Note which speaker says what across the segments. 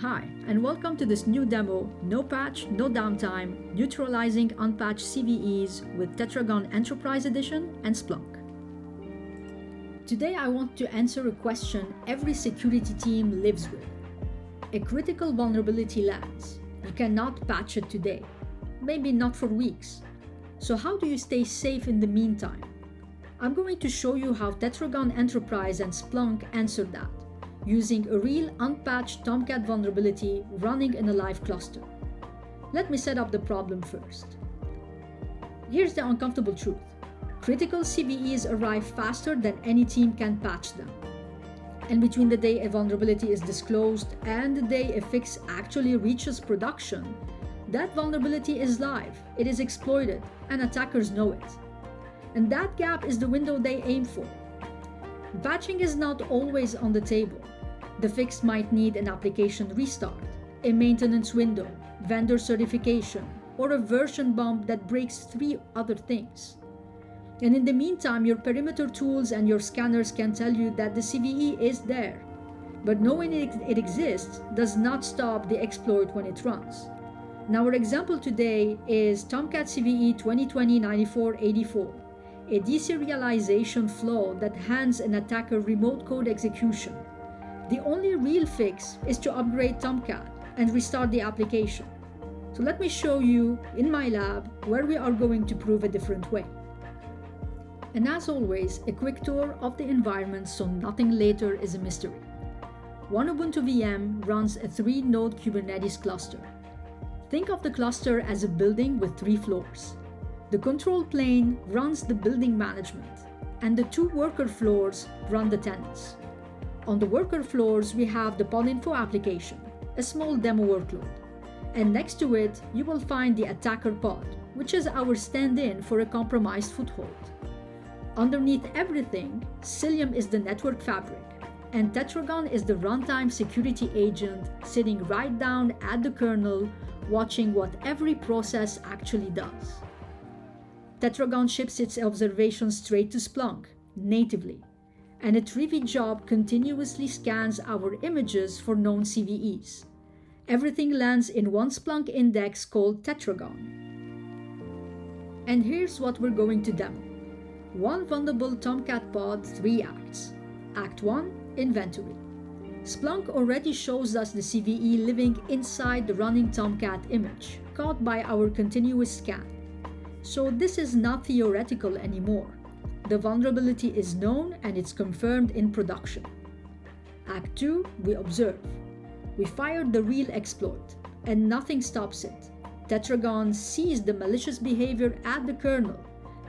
Speaker 1: Hi, and welcome to this new demo, No Patch, No Downtime, Neutralizing Unpatched CVEs with Tetragon Enterprise Edition and Splunk. Today I want to answer a question every security team lives with. A critical vulnerability lands. You cannot patch it today, maybe not for weeks. So how do you stay safe in the meantime? I'm going to show you how Tetragon Enterprise and Splunk answer that, using a real unpatched Tomcat vulnerability running in a live cluster. Let me set up the problem first. Here's the uncomfortable truth. Critical CVEs arrive faster than any team can patch them. And between the day a vulnerability is disclosed and the day a fix actually reaches production, that vulnerability is live, it is exploited, and attackers know it. And that gap is the window they aim for. Patching is not always on the table. The fix might need an application restart, a maintenance window, vendor certification, or a version bump that breaks 3 other things. And in the meantime, your perimeter tools and your scanners can tell you that the CVE is there. But knowing it exists does not stop the exploit when it runs. Now our example today is Tomcat CVE 2020-9484. A deserialization flaw that hands an attacker remote code execution. The only real fix is to upgrade Tomcat and restart the application. So let me show you in my lab where we are going to prove a different way. And as always, a quick tour of the environment so nothing later is a mystery. One Ubuntu VM runs a 3-node Kubernetes cluster. Think of the cluster as a building with 3 floors. The control plane runs the building management, and the 2 worker floors run the tenants. On the worker floors, we have the podinfo application, a small demo workload. And next to it, you will find the attacker pod, which is our stand-in for a compromised foothold. Underneath everything, Cilium is the network fabric, and Tetragon is the runtime security agent sitting right down at the kernel, watching what every process actually does. Tetragon ships its observations straight to Splunk, natively, and a Trivi job continuously scans our images for known CVEs. Everything lands in one Splunk index called Tetragon. And here's what we're going to demo. One vulnerable Tomcat pod, 3 acts. Act 1, Inventory. Splunk already shows us the CVE living inside the running Tomcat image, caught by our continuous scan. So this is not theoretical anymore. The vulnerability is known and it's confirmed in production. Act 2, we observe. We fired the real exploit, and nothing stops it. Tetragon sees the malicious behavior at the kernel,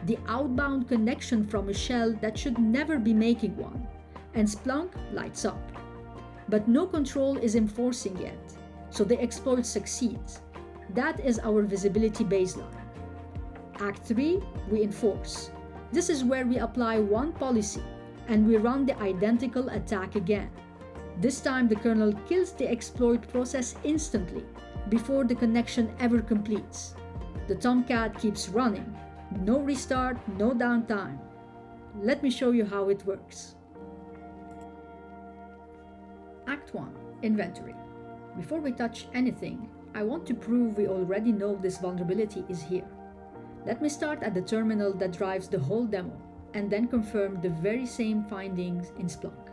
Speaker 1: the outbound connection from a shell that should never be making one, and Splunk lights up. But no control is enforcing yet, so the exploit succeeds. That is our visibility baseline. Act 3, we enforce. This is where we apply one policy, and we run the identical attack again. This time the kernel kills the exploit process instantly, before the connection ever completes. The Tomcat keeps running. No restart, no downtime. Let me show you how it works. Act 1, Inventory. Before we touch anything, I want to prove we already know this vulnerability is here. Let me start at the terminal that drives the whole demo, and then confirm the very same findings in Splunk.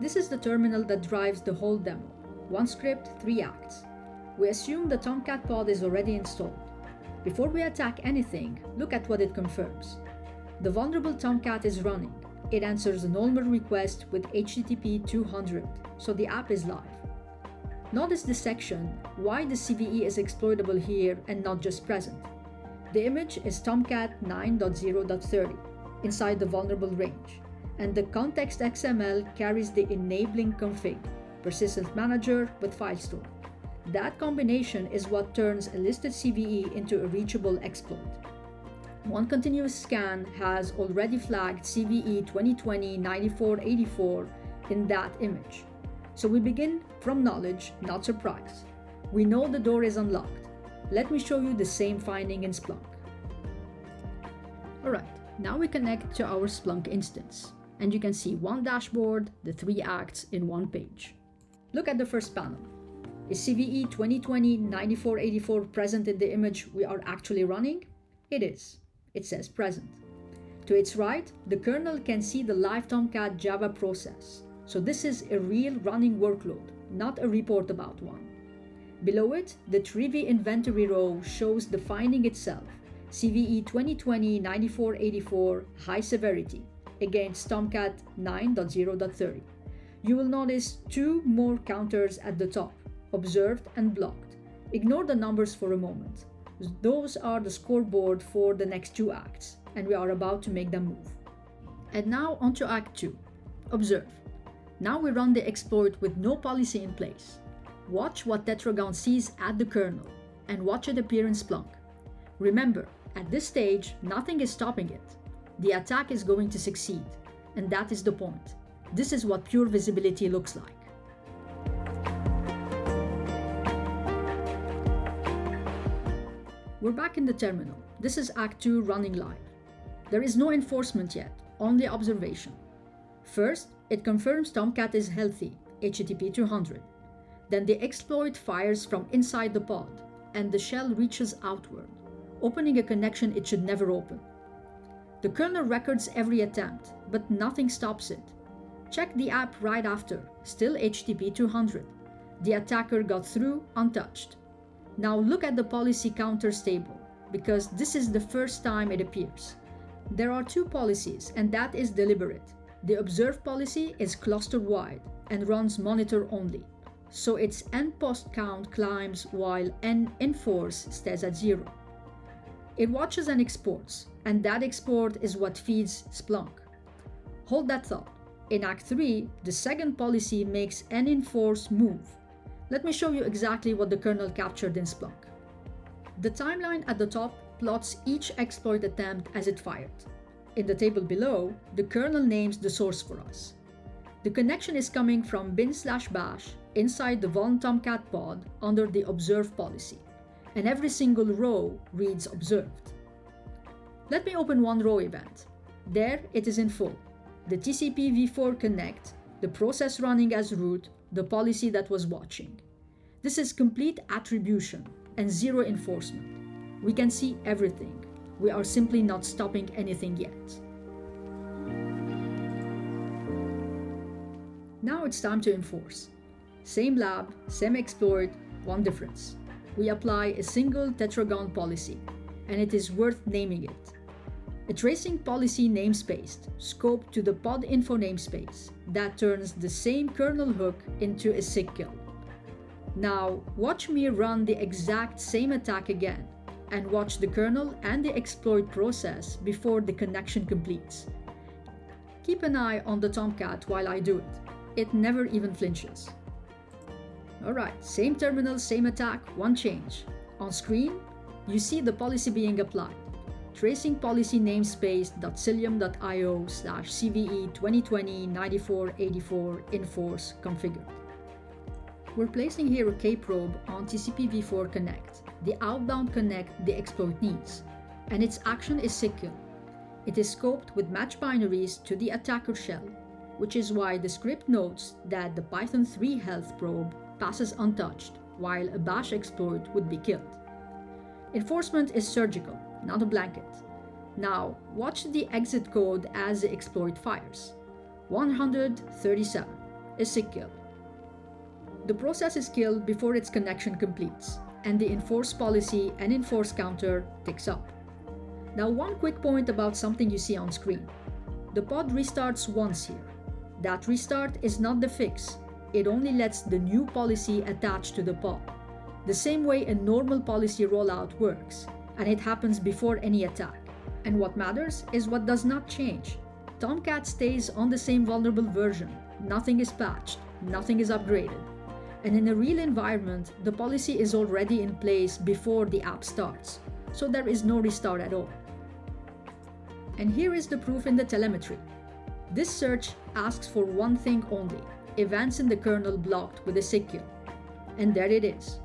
Speaker 1: This is the terminal that drives the whole demo. 1 script, 3 acts. We assume the Tomcat pod is already installed. Before we attack anything, look at what it confirms. The vulnerable Tomcat is running. It answers a normal request with HTTP 200, so the app is live. Notice this section, why the CVE is exploitable here and not just present. The image is Tomcat 9.0.30 inside the vulnerable range, and the context XML carries the enabling config, persistent manager with file store. That combination is what turns a listed CVE into a reachable exploit. One continuous scan has already flagged CVE 2020-9484 in that image. So we begin from knowledge, not surprise. We know the door is unlocked. Let me show you the same finding in Splunk. Alright, now we connect to our Splunk instance, and you can see one dashboard, the 3 acts in one page. Look at the first panel. Is CVE 2020-9484 present in the image we are actually running? It is. It says present. To its right, the kernel can see the live Tomcat Java process. So this is a real running workload, not a report about one. Below it, the Trivy inventory row shows the finding itself, CVE 2020-9484 high severity against Tomcat 9.0.30. You will notice two more counters at the top, observed and blocked. Ignore the numbers for a moment. Those are the scoreboard for the next two acts, and we are about to make them move. And now on to Act 2. Observe. Now we run the exploit with no policy in place. Watch what Tetragon sees at the kernel, and watch it appear in Splunk. Remember, at this stage, nothing is stopping it. The attack is going to succeed, and that is the point. This is what pure visibility looks like. We're back in the terminal. This is Act 2 running live. There is no enforcement yet, only observation. First, it confirms Tomcat is healthy, HTTP 200. Then the exploit fires from inside the pod, and the shell reaches outward, opening a connection it should never open. The kernel records every attempt, but nothing stops it. Check the app right after, still HTTP 200. The attacker got through untouched. Now look at the policy counters table, because this is the first time it appears. There are two policies, and that is deliberate. The observe policy is cluster-wide and runs monitor only, so its npost count climbs while nenforce stays at 0. It watches and exports, and that export is what feeds Splunk. Hold that thought. In Act 3, the second policy makes nenforce move. Let me show you exactly what the kernel captured in Splunk. The timeline at the top plots each exploit attempt as it fired. In the table below, the kernel names the source for us. The connection is coming from bin/bash inside the Von Tomcat pod under the observe policy, and every single row reads observed. Let me open one row event. There it is in full. The TCP v4 connect, the process running as root, the policy that was watching. This is complete attribution and zero enforcement. We can see everything. We are simply not stopping anything yet. Now it's time to enforce. Same lab, same exploit, one difference. We apply a single Tetragon policy, and it is worth naming it. A tracing policy namespace scoped to the pod info namespace that turns the same kernel hook into a SIG kill. Now watch me run the exact same attack again, and watch the kernel and the exploit process before the connection completes. Keep an eye on the Tomcat while I do it. It never even flinches. Alright, same terminal, same attack, one change. On screen, you see the policy being applied. Tracing policy namespace.cilium.io/CVE 2020-9484 enforce configured. We're placing here a kprobe on TCP v4 connect, the outbound connect the exploit needs, and its action is SIG kill. It is scoped with match binaries to the attacker shell, which is why the script notes that the Python 3 health probe passes untouched, while a bash exploit would be killed. Enforcement is surgical, not a blanket. Now, watch the exit code as the exploit fires. 137, a SIG kill. The process is killed before its connection completes, and the enforce policy and enforce counter ticks up. Now, one quick point about something you see on screen. The pod restarts once here. That restart is not the fix. It only lets the new policy attach to the pod, the same way a normal policy rollout works, and it happens before any attack. And what matters is what does not change. Tomcat stays on the same vulnerable version. Nothing is patched, nothing is upgraded. And in a real environment, the policy is already in place before the app starts, so there is no restart at all. And here is the proof in the telemetry. This search asks for one thing only: events in the kernel blocked with a SIG kill. And there it is.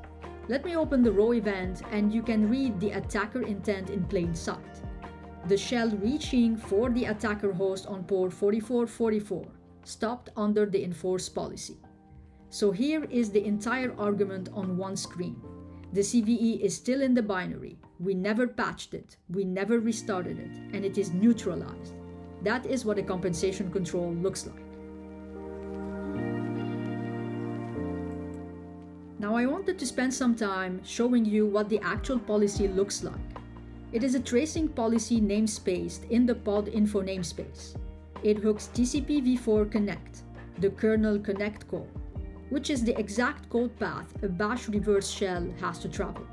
Speaker 1: Let me open the row event and you can read the attacker intent in plain sight. The shell reaching for the attacker host on port 4444, stopped under the enforce policy. So here is the entire argument on one screen. The CVE is still in the binary. We never patched it, we never restarted it, and it is neutralized. That is what a compensation control looks like. Now I wanted to spend some time showing you what the actual policy looks like. It is a tracing policy namespaced in the pod info namespace. It hooks TCP v4 connect, the kernel connect call, which is the exact code path a bash reverse shell has to travel.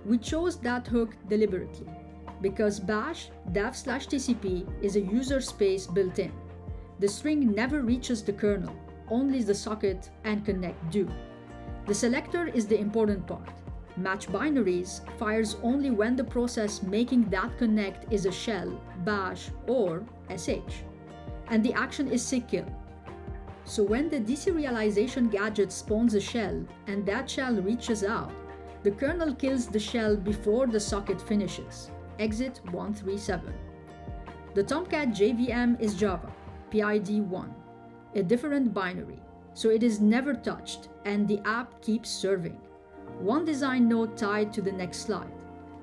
Speaker 1: We chose that hook deliberately because bash dev/tcp is a user space built in. The string never reaches the kernel, only the socket and connect do. The selector is the important part. Match binaries fires only when the process making that connect is a shell, bash, or sh. And the action is sigkill. So when the deserialization gadget spawns a shell and that shell reaches out, the kernel kills the shell before the socket finishes. Exit 137. The Tomcat JVM is Java, PID 1, a different binary, so it is never touched and the app keeps serving. One design node tied to the next slide.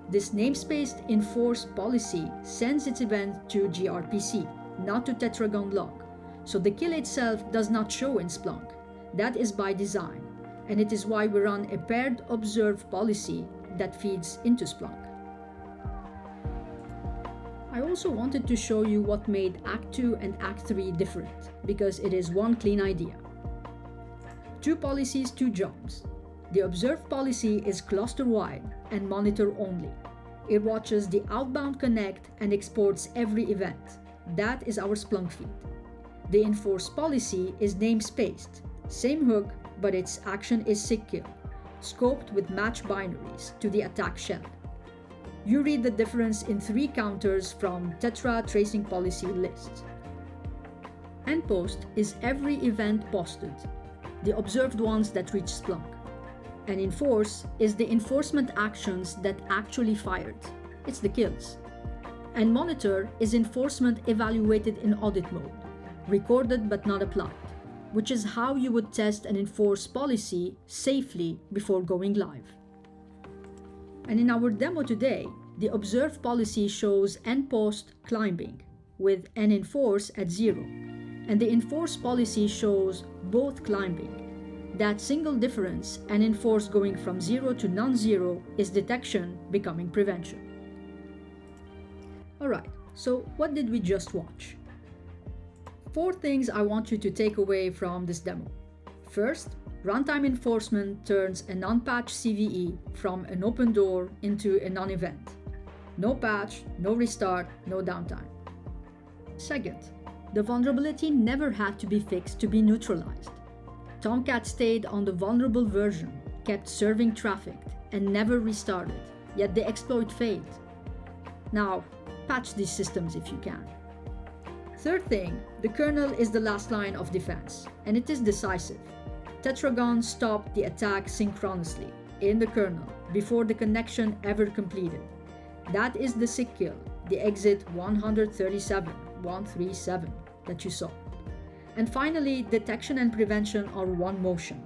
Speaker 1: This namespaced enforce policy sends its event to gRPC, not to Tetragon log, so the kill itself does not show in Splunk. That is by design, and it is why we run a paired observe policy that feeds into Splunk. I also wanted to show you what made Act 2 and Act 3 different, because it is one clean idea. 2 policies, 2 jobs. The observe policy is cluster-wide and monitor only. It watches the outbound connect and exports every event. That is our Splunk feed. The enforce policy is namespaced, same hook, but its action is sigkill, scoped with match binaries to the attack shell. You read the difference in 3 counters from Tetra tracing policy lists. Endpost is every event posted, the observed ones that reach Splunk. And enforce is the enforcement actions that actually fired. It's the kills. And monitor is enforcement evaluated in audit mode, recorded but not applied, which is how you would test an enforce policy safely before going live. And in our demo today, the observe policy shows endpost climbing with an enforce at 0, and the enforce policy shows both climbing. That single difference, an enforce going from 0 to non-zero, is detection becoming prevention. Alright, so what did we just watch? 4 things I want you to take away from this demo. First, runtime enforcement turns a non-patch CVE from an open door into a non-event. No patch, no restart, no downtime. Second, the vulnerability never had to be fixed to be neutralized. Tomcat stayed on the vulnerable version, kept serving traffic, and never restarted, yet the exploit failed. Now, patch these systems if you can. Third thing, the kernel is the last line of defense, and it is decisive. Tetragon stopped the attack synchronously in the kernel before the connection ever completed. That is the sigkill, the exit 137 that you saw. And finally, detection and prevention are one motion.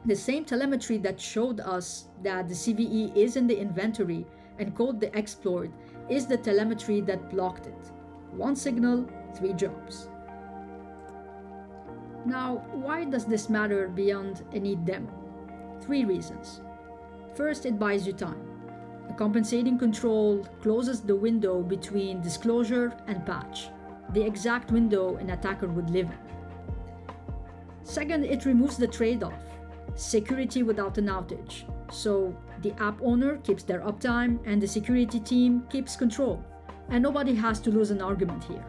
Speaker 1: The same telemetry that showed us that the CVE is in the inventory and code the exploit is the telemetry that blocked it. 1 signal, 3 jobs. Now, why does this matter beyond a neat demo? 3 reasons. First, it buys you time. A compensating control closes the window between disclosure and patch, the exact window an attacker would live in. Second, it removes the trade-off, security without an outage. So the app owner keeps their uptime and the security team keeps control, and nobody has to lose an argument here.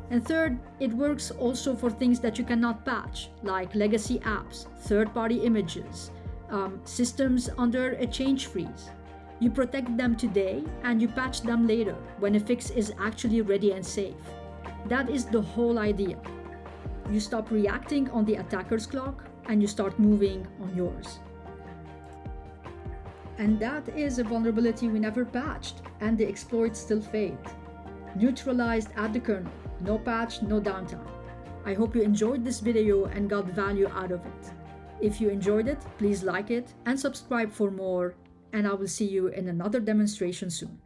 Speaker 1: And third, it works also for things that you cannot patch, like legacy apps, third-party images, systems under a change freeze. You protect them today and you patch them later when a fix is actually ready and safe. That is the whole idea. You stop reacting on the attacker's clock and you start moving on yours. And that is a vulnerability we never patched, and the exploit still failed. Neutralized at the kernel, no patch, no downtime. I hope you enjoyed this video and got value out of it. If you enjoyed it, please like it and subscribe for more, and I will see you in another demonstration soon.